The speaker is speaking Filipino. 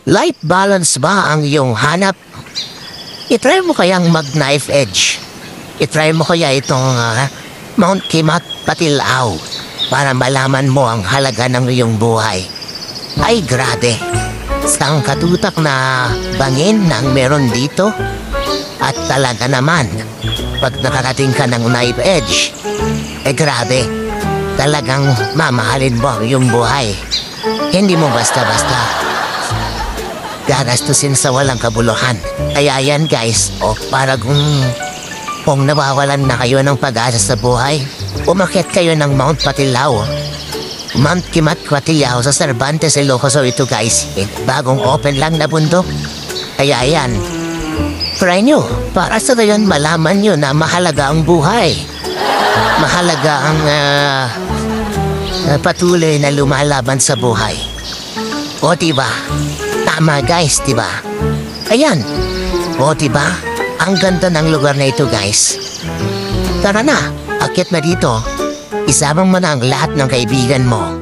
Life balance ba ang iyong hanap? Itry mo kayang mag-knife edge. Itry mo kaya itong Mount Kimat Patilaw para malaman mo ang halaga ng iyong buhay. Ay grabe, sang katutak na bangin na ang meron dito. At talaga naman, pag nakarating ka ng knife edge, grabe, talagang mamahalin mo ang iyong buhay. Hindi mo basta-basta gagastusin sa walang kabuluhan. Kaya yan guys, para kung nawawalan na kayo ng pag-asa sa buhay, umakyat kayo ng Mount Patilaw. Mount Kimat Patilaw sa Cervantes, Ilocos ito guys. Bagong open lang na bundok. Kaya yan, try nyo para sa gayon malaman nyo na mahalaga ang buhay. Mahalaga ang patuloy na lumalaban sa buhay. O diba? Tama guys, diba? Ayan. O diba? Ang ganda ng lugar na ito guys. Tara na, akyat na dito. Isama mo na ang lahat ng kaibigan mo.